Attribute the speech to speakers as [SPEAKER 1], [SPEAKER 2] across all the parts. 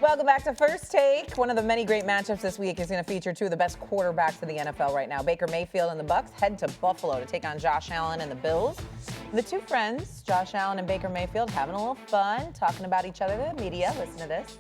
[SPEAKER 1] Welcome back to First Take. One of the many great matchups this week is going to feature two of the best quarterbacks in the NFL right now. Baker Mayfield and the Bucs head to Buffalo to take on Josh Allen and the Bills. The two friends, Josh Allen and Baker Mayfield, having a little fun, talking about each other to the media. Listen to this.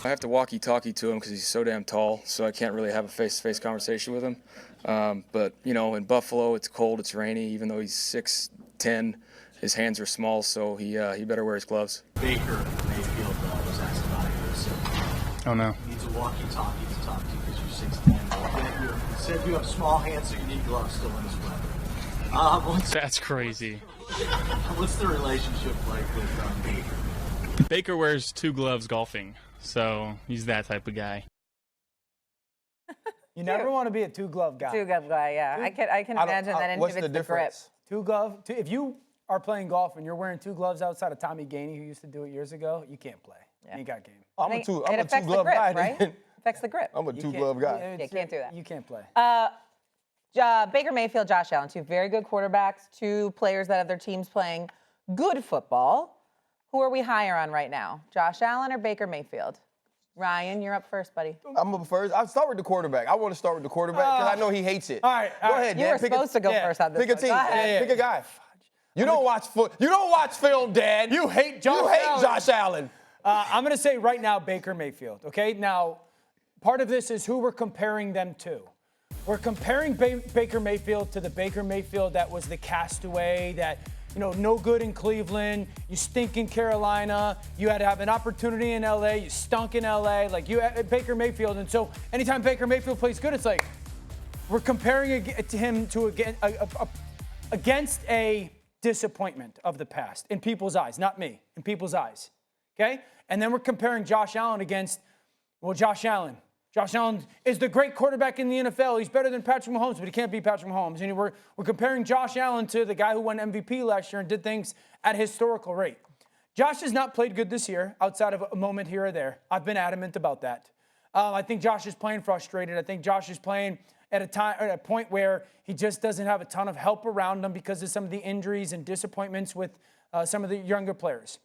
[SPEAKER 2] I have to walkie-talkie to him because he's so damn tall, so I can't really have a face-to-face conversation with him. But, you know, in Buffalo, it's cold, it's rainy. Even though he's 6'10", his hands are small, so he better wear his gloves.
[SPEAKER 3] Baker Mayfield was asked about it. So
[SPEAKER 2] Oh, no.
[SPEAKER 3] he needs a walkie-talkie to talk to you because you're 6'10". You said you have small hands, so you need gloves still in this weather.
[SPEAKER 4] That's crazy.
[SPEAKER 3] What's the relationship like with Baker?
[SPEAKER 4] Baker wears 2 gloves golfing, so he's that type of guy.
[SPEAKER 5] You never want to be a 2-glove guy.
[SPEAKER 1] 2-glove guy, yeah. I can imagine that end
[SPEAKER 6] What's
[SPEAKER 1] of
[SPEAKER 6] the
[SPEAKER 1] it's the grip.
[SPEAKER 6] difference?
[SPEAKER 5] 2-glove. If you are playing golf and you're wearing 2 gloves outside of Tommy Gainey, who used to do it years ago, you can't play.
[SPEAKER 1] Yeah.
[SPEAKER 5] You ain't got game.
[SPEAKER 6] I'm a
[SPEAKER 1] It
[SPEAKER 6] 2-glove
[SPEAKER 1] affects the grip,
[SPEAKER 6] guy.
[SPEAKER 1] right?
[SPEAKER 6] Then.
[SPEAKER 1] Affects the grip.
[SPEAKER 6] I'm a 2-glove guy.
[SPEAKER 1] You can't do that.
[SPEAKER 5] You can't play.
[SPEAKER 1] Baker Mayfield, Josh Allen, two very good quarterbacks, two players that have their teams playing good football. Who are we higher on right now, Josh Allen or Baker Mayfield? Ryan, you're up first, buddy.
[SPEAKER 6] I'm up first. I'll start with the quarterback. I want to start with the quarterback because I know he hates it.
[SPEAKER 5] All right.
[SPEAKER 6] Go ahead,
[SPEAKER 1] You
[SPEAKER 6] Dan.
[SPEAKER 1] were supposed to go first on this
[SPEAKER 6] Pick a
[SPEAKER 1] one.
[SPEAKER 6] team.
[SPEAKER 1] Go ahead.
[SPEAKER 6] Pick a guy. You don't watch film, Dad. You hate Josh Allen.
[SPEAKER 5] I'm going to say right now Baker Mayfield, okay? Now, part of this is who we're comparing them to. We're comparing Baker Mayfield to the Baker Mayfield that was the castaway, that, you know, no good in Cleveland, you stink in Carolina, you had to have an opportunity in LA, you stunk in LA, like you had Baker Mayfield. And so anytime Baker Mayfield plays good, it's like we're comparing him to against a disappointment of the past in people's eyes, not me, in people's eyes, okay? And then we're comparing Josh Allen against, well, Josh Allen. Josh Allen is the great quarterback in the NFL. He's better than Patrick Mahomes, but he can't beat Patrick Mahomes. And we're comparing Josh Allen to the guy who won MVP last year and did things at a historical rate. Josh has not played good this year outside of a moment here or there. I've been adamant about that. I think Josh is playing frustrated. I think Josh is playing at a point where he just doesn't have a ton of help around him because of some of the injuries and disappointments with some of the younger players.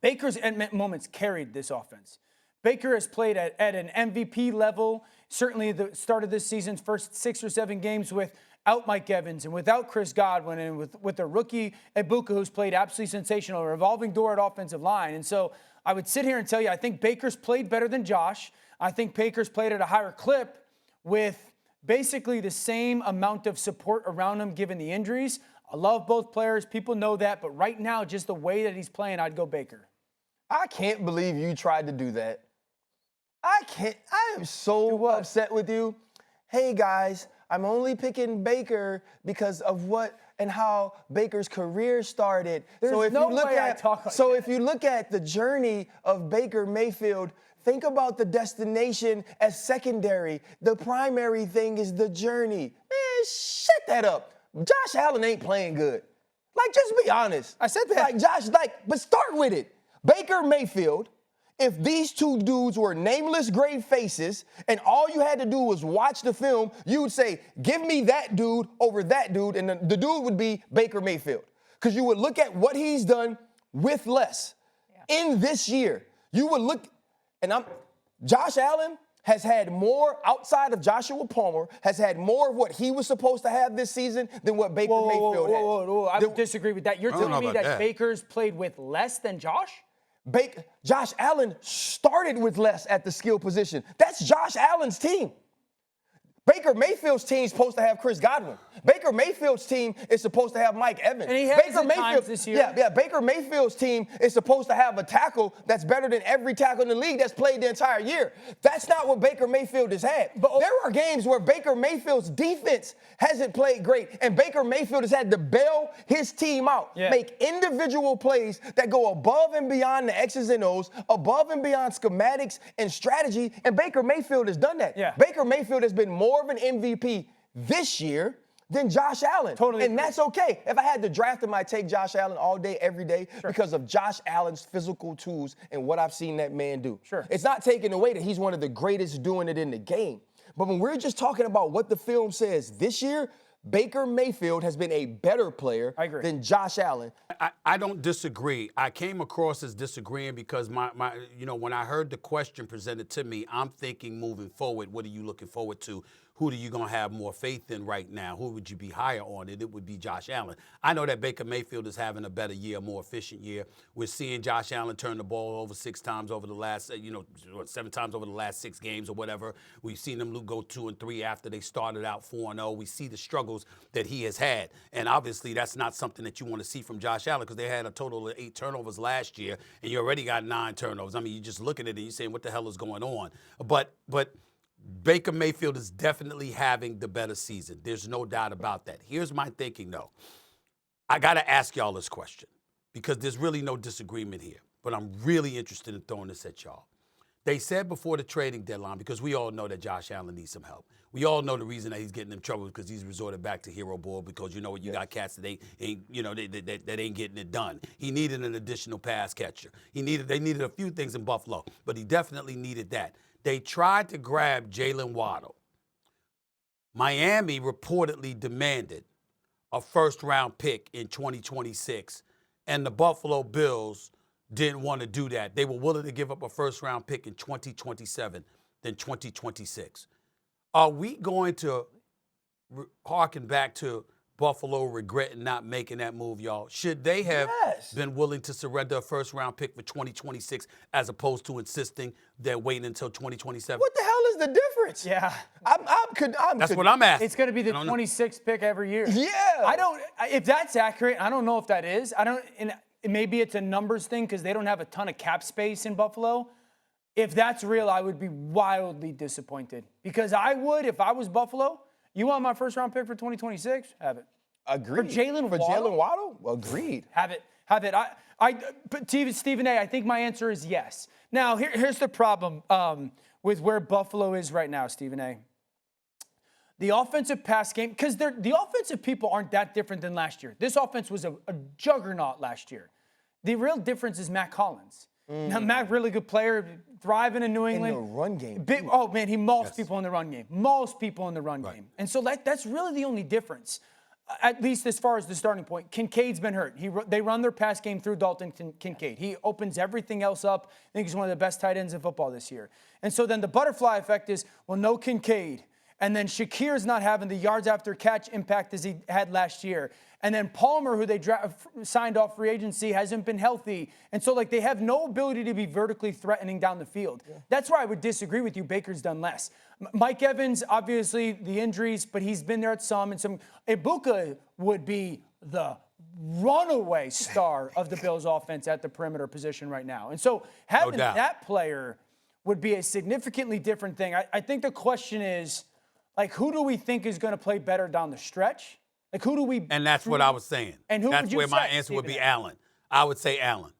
[SPEAKER 5] Baker's at moments carried this offense. Baker has played at an MVP level, certainly the start of this season's first 6 or 7 games without Mike Evans and without Chris Godwin and with the rookie Ibuka, who's played absolutely sensational, a revolving door at offensive line. And so I would sit here and tell you, I think Baker's played better than Josh. I think Baker's played at a higher clip with basically the same amount of support around him given the injuries. I love both players. People know that. But right now, just the way that he's playing, I'd go Baker.
[SPEAKER 6] I can't believe you tried to do that. I am so upset with you. Hey, guys, I'm only picking Baker because of what and how Baker's career started.
[SPEAKER 5] If
[SPEAKER 6] you look at the journey of Baker Mayfield, think about the destination as secondary. The primary thing is the journey. Man, shut that up. Josh Allen ain't playing good. Like, just be honest.
[SPEAKER 5] I said that.
[SPEAKER 6] But start with it. Baker Mayfield, if these two dudes were nameless gray faces and all you had to do was watch the film, you would say, give me that dude over that dude, and the dude would be Baker Mayfield. Because you would look at what he's done with less in this year. You would look, and Josh Allen has had more outside of Joshua Palmer, has had more of what he was supposed to have this season than what Baker Mayfield had.
[SPEAKER 5] Whoa. I would disagree with that. You're telling me that Baker's played with less than Josh?
[SPEAKER 6] Josh Allen started with less at the skill position. That's Josh Allen's team. Baker Mayfield's team is supposed to have Chris Godwin. Baker Mayfield's team is supposed to have Mike Evans.
[SPEAKER 5] And he has Baker Mayfield this year.
[SPEAKER 6] Yeah. Baker Mayfield's team is supposed to have a tackle that's better than every tackle in the league that's played the entire year. That's not what Baker Mayfield has had. But there are games where Baker Mayfield's defense hasn't played great, and Baker Mayfield has had to bail his team out, make individual plays that go above and beyond the X's and O's, above and beyond schematics and strategy, and Baker Mayfield has done that.
[SPEAKER 5] Yeah.
[SPEAKER 6] Baker Mayfield has been more of an MVP this year than Josh Allen.
[SPEAKER 5] Totally.
[SPEAKER 6] And that's okay. If I had to draft him, I'd take Josh Allen all day, every day because of Josh Allen's physical tools and what I've seen that man do.
[SPEAKER 5] Sure.
[SPEAKER 6] It's not taking away that he's one of the greatest doing it in the game. But when we're just talking about what the film says this year, Baker Mayfield has been a better player
[SPEAKER 5] I agree.
[SPEAKER 6] than Josh Allen.
[SPEAKER 7] I don't disagree. I came across as disagreeing because when I heard the question presented to me, I'm thinking moving forward, what are you looking forward to? Who are you going to have more faith in right now? Who would you be higher on? And it would be Josh Allen. I know that Baker Mayfield is having a better year, a more efficient year. We're seeing Josh Allen turn the ball over 6 times over the last, 7 times over the last 6 games or whatever. We've seen them go 2 and 3 after they started out 4-0. We see the struggles that he has had. And obviously that's not something that you want to see from Josh Allen because they had a total of 8 turnovers last year and you already got 9 turnovers. I mean, you just looking at it and you're saying, what the hell is going on? But Baker Mayfield is definitely having the better season. There's no doubt about that. Here's my thinking, though. I got to ask y'all this question because there's really no disagreement here, but I'm really interested in throwing this at y'all. They said before the trading deadline, because we all know that Josh Allen needs some help. We all know the reason that he's getting in trouble because he's resorted back to hero ball because you got cats that that ain't getting it done. He needed an additional pass catcher. They needed a few things in Buffalo, but he definitely needed that. They tried to grab Jalen Waddle. Miami reportedly demanded a first-round pick in 2026, and the Buffalo Bills didn't want to do that. They were willing to give up a first-round pick in 2027, then 2026. Are we going to harken back to Buffalo regretting not making that move, y'all? Should they have been willing to surrender a first-round pick for 2026 as opposed to insisting they're waiting until 2027?
[SPEAKER 6] What the hell is the difference?
[SPEAKER 5] Yeah.
[SPEAKER 7] That's what I'm asking.
[SPEAKER 5] It's going to be the 26th pick every year.
[SPEAKER 6] Yeah.
[SPEAKER 5] If that's accurate, I don't know if that is. And maybe it's a numbers thing because they don't have a ton of cap space in Buffalo. If that's real, I would be wildly disappointed because I would, if I was Buffalo, you want my first-round pick for 2026? Have it.
[SPEAKER 6] Agreed.
[SPEAKER 5] For Jalen
[SPEAKER 6] Waddle? Agreed.
[SPEAKER 5] Have it. But Stephen A., I think my answer is yes. Now, here's the problem with where Buffalo is right now, Stephen A. The offensive pass game, because the offensive people aren't that different than last year. This offense was a juggernaut last year. The real difference is Matt Collins. Now, Matt, really good player, thriving in New England.
[SPEAKER 6] In the run game.
[SPEAKER 5] He mauls people in the run game. Game. And so that's really the only difference, at least as far as the starting point. Kincaid's been hurt. They run their pass game through Dalton Kincaid. He opens everything else up. I think he's one of the best tight ends in football this year. And so then the butterfly effect is, well, no Kincaid. And then Shakir's not having the yards after catch impact as he had last year. And then Palmer, who they signed off free agency, hasn't been healthy. And so, they have no ability to be vertically threatening down the field. Yeah. That's where I would disagree with you. Baker's done less. Mike Evans, obviously, the injuries, but he's been there at some. And some. Ibuka would be the runaway star of the Bills' offense at the perimeter position right now. And so having that player would be a significantly different thing. I think the question is, who do we think is going to play better down the stretch? Who do we? And
[SPEAKER 7] that's what I was saying.
[SPEAKER 5] And
[SPEAKER 7] that's where my answer would be Allen. I would say Allen.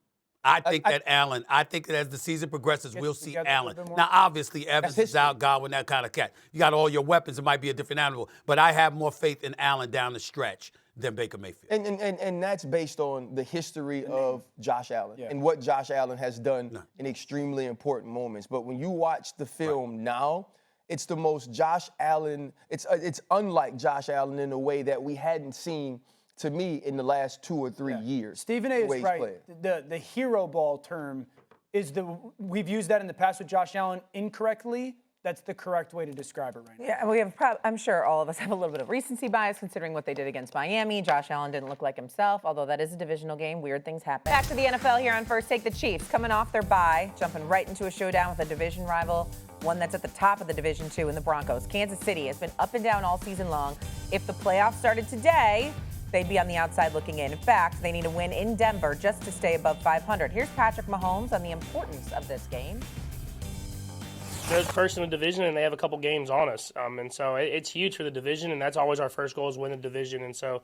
[SPEAKER 7] I think that as the season progresses, we'll see Allen. Now, obviously, Evans is out, Godwin, that kind of cat. You got all your weapons. It might be a different animal. But I have more faith in Allen down the stretch than Baker Mayfield.
[SPEAKER 6] And that's based on the history of Josh Allen and what Josh Allen has done in extremely important moments. But when you watch the film now, it's the most Josh Allen. It's unlike Josh Allen in a way that we hadn't seen, to me, in the last 2 or 3 years.
[SPEAKER 5] Stephen A. is right. The hero ball term is we've used that in the past with Josh Allen incorrectly. That's the correct way to describe it right now.
[SPEAKER 1] Yeah, we have. I'm sure all of us have a little bit of recency bias considering what they did against Miami. Josh Allen didn't look like himself, although that is a divisional game. Weird things happen. Back to the NFL here on First Take. The Chiefs coming off their bye, jumping right into a showdown with a division rival, one that's at the top of the Division II in the Broncos. Kansas City has been up and down all season long. If the playoffs started today, they'd be on the outside looking in. In fact, they need a win in Denver just to stay above 500. Here's Patrick Mahomes on the importance of this game.
[SPEAKER 8] They're first in the division, and they have a couple games on us. And so it's huge for the division, and that's always our first goal is win the division. And so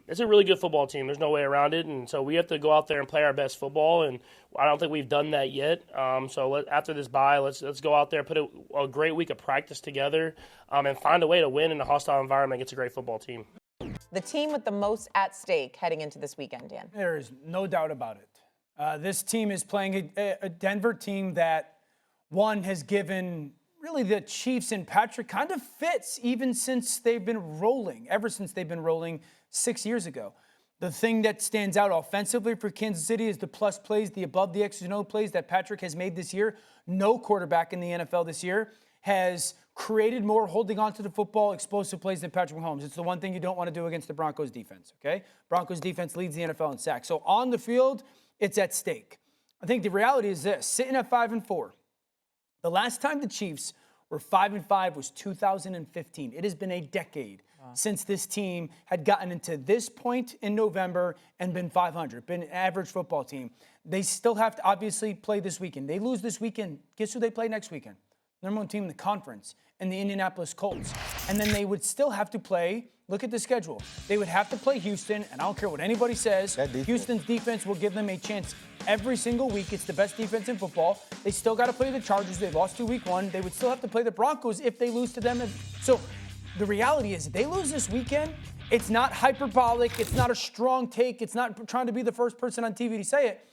[SPEAKER 8] it's a really good football team. There's no way around it. And so we have to go out there and play our best football, and I don't think we've done that yet. So after this bye, let's go out there, put a great week of practice together, and find a way to win in a hostile environment against a great football team.
[SPEAKER 1] The team with the most at stake heading into this weekend, Dan.
[SPEAKER 5] There is no doubt about it. This team is playing a Denver team that, one, has given really the Chiefs and Patrick kind of fits even since they've been rolling, ever since they've been rolling 6 years ago. The thing that stands out offensively for Kansas City is the plus plays, the above the X's and O plays that Patrick has made this year. No quarterback in the NFL this year has created more holding on to the football, explosive plays than Patrick Mahomes. It's the one thing you don't want to do against the Broncos defense, okay? Broncos defense leads the NFL in sacks. So on the field, it's at stake. I think the reality is this, sitting at 5-4, the last time the Chiefs were 5-5 was 2015. It has been a decade since this team had gotten into this point in November and been 500, been an average football team. They still have to obviously play this weekend. They lose this weekend. Guess who they play next weekend? Number one team in the conference, and the Indianapolis Colts. And then they would still have to play, look at the schedule. They would have to play Houston, and I don't care what anybody says, Houston's defense will give them a chance every single week. It's the best defense in football. They still got to play the Chargers. They lost to week 1. They would still have to play the Broncos if they lose to them. So the reality is, if they lose this weekend, it's not hyperbolic. It's not a strong take. It's not trying to be the first person on TV to say it.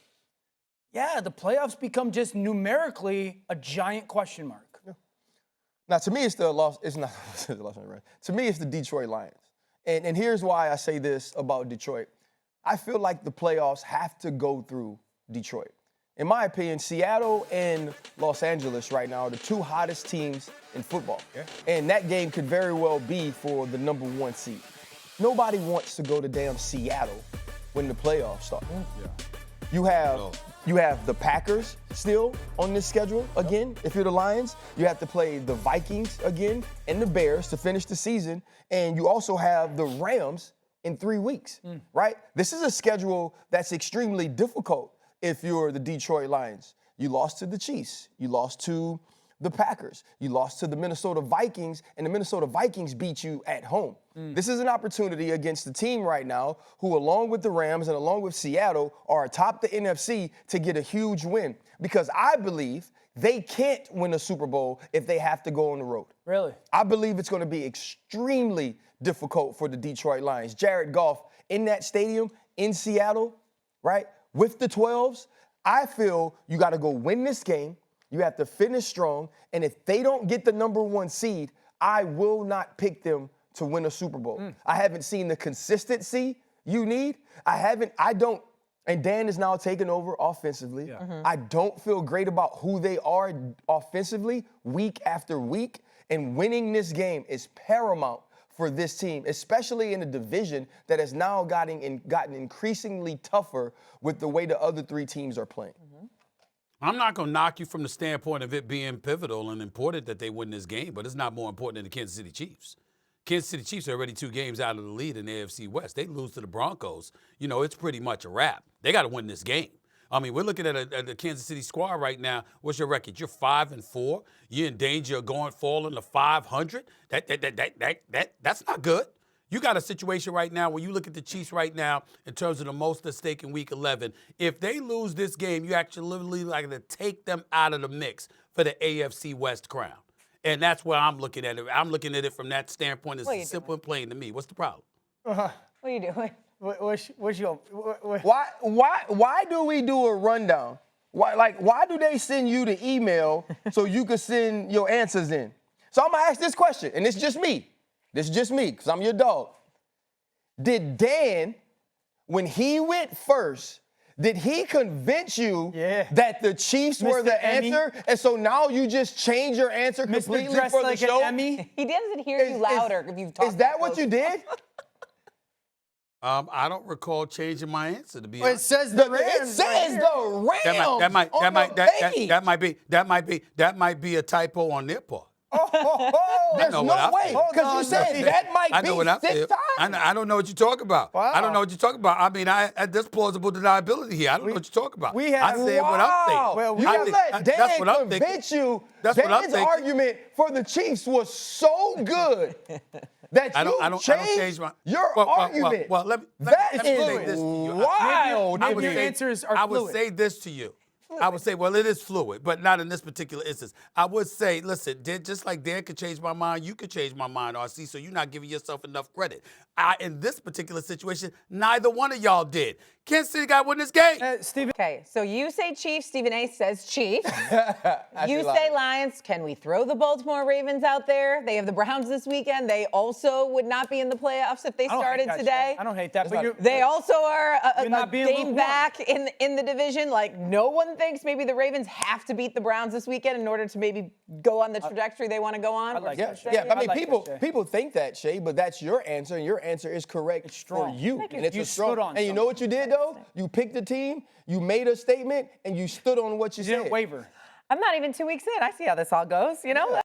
[SPEAKER 5] Yeah, the playoffs become just numerically a giant question mark.
[SPEAKER 6] Now, to me, it's the loss. It's not the loss. To me, it's the Detroit Lions. And here's why I say this about Detroit. I feel like the playoffs have to go through Detroit. In my opinion, Seattle and Los Angeles right now are the two hottest teams in football. Yeah. And that game could very well be for the number 1 seed. Nobody wants to go to damn Seattle when the playoffs start. Yeah. You have the Packers still on this schedule again. If you're the Lions, you have to play the Vikings again and the Bears to finish the season. And you also have the Rams in 3 weeks, right? This is a schedule that's extremely difficult if you're the Detroit Lions. You lost to the Chiefs. You lost to the Packers. You lost to the Minnesota Vikings, and the Minnesota Vikings beat you at home. This is an opportunity against the team right now who, along with the Rams and along with Seattle, are atop the NFC to get a huge win, because I believe they can't win a Super Bowl if they have to go on the road.
[SPEAKER 5] Really?
[SPEAKER 6] I believe it's going to be extremely difficult for the Detroit Lions. Jared Goff in that stadium in Seattle, right, with the 12s, I feel you got to go win this game. You have to finish strong, and if they don't get the number 1 seed, I will not pick them to win a Super Bowl. I haven't seen the consistency you need. And Dan is now taking over offensively. Yeah. I don't feel great about who they are offensively week after week, and winning this game is paramount for this team, especially in a division that has now gotten increasingly tougher with the way the other 3 teams are playing.
[SPEAKER 7] I'm not going to knock you from the standpoint of it being pivotal and important that they win this game, but it's not more important than the Kansas City Chiefs. Kansas City Chiefs are already 2 games out of the lead in the AFC West. They lose to the Broncos, it's pretty much a wrap. They got to win this game. I mean, we're looking at the Kansas City squad right now. What's your record? You're 5-4. You're in danger of falling to 500. That's not good. You got a situation right now where you look at the Chiefs right now in terms of the most at stake in Week 11. If they lose this game, you actually literally like to take them out of the mix for the AFC West crown. And that's where I'm looking at it. I'm looking at it from that standpoint. It's simple and plain to me. What's the problem?
[SPEAKER 1] What are you doing?
[SPEAKER 6] Why do we do a rundown? Why do they send you the email so you can send your answers in? So I'm going to ask this question, and it's just me. This is just me, because I'm your dog. Did Dan, when he went first, did he convince you that the Chiefs were the answer? And so now you just change your answer completely for the show?
[SPEAKER 1] He doesn't hear you louder if you've talked.
[SPEAKER 6] Is that what you did?
[SPEAKER 7] I don't recall changing my answer, to be honest.
[SPEAKER 6] It says the Rams. It says the Rams.
[SPEAKER 7] That might be a typo on their part.
[SPEAKER 6] There's no way, because you said that might be 6 times.
[SPEAKER 7] I don't know what you're talking about.
[SPEAKER 6] Wow.
[SPEAKER 7] I don't know what you're talking about. I mean, there's plausible deniability here. I don't know what you're talking about. I said what I'm saying.
[SPEAKER 6] Well, you let Dan convince you. Dan's argument for the Chiefs was so good that you changed your argument.
[SPEAKER 7] Well, let me say this to you.
[SPEAKER 6] Wild.
[SPEAKER 5] Maybe your answers are fluid.
[SPEAKER 7] I would say this to you. I would say, well, it is fluid, but not in this particular instance. I would say, listen, just like Dan could change my mind, you could change my mind, RC, so you're not giving yourself enough credit. In this particular situation, neither one of y'all did. Kansas City got to win this game.
[SPEAKER 5] Steven.
[SPEAKER 1] Okay, so you say Chiefs, Stephen A says Chiefs. You
[SPEAKER 6] say
[SPEAKER 1] say Lions. Can we throw the Baltimore Ravens out there? They have the Browns this weekend. They also would not be in the playoffs if they
[SPEAKER 5] I don't hate
[SPEAKER 1] started
[SPEAKER 5] that,
[SPEAKER 1] today.
[SPEAKER 5] Shae. I don't hate that, but
[SPEAKER 1] They also are a
[SPEAKER 5] not being
[SPEAKER 1] game
[SPEAKER 5] lukewarm.
[SPEAKER 1] back in the division. Like, no one thinks maybe the Ravens have to beat the Browns this weekend in order to maybe go on the trajectory they want to go on.
[SPEAKER 5] like
[SPEAKER 6] Yeah,
[SPEAKER 5] that,
[SPEAKER 6] yeah. I mean,
[SPEAKER 5] like
[SPEAKER 6] people
[SPEAKER 5] that, Shae.
[SPEAKER 6] people think that, Shae, but that's your answer, and your answer is correct
[SPEAKER 5] strong.
[SPEAKER 6] for you.
[SPEAKER 1] Thank you.
[SPEAKER 6] And it's
[SPEAKER 5] You
[SPEAKER 6] a strong.
[SPEAKER 5] stood on
[SPEAKER 6] And you know what you did though? You picked a team, you made a statement, and you stood on what you
[SPEAKER 5] You
[SPEAKER 6] said.
[SPEAKER 5] didn't waver.
[SPEAKER 1] I'm not even 2 weeks in. I see how this all goes, you know?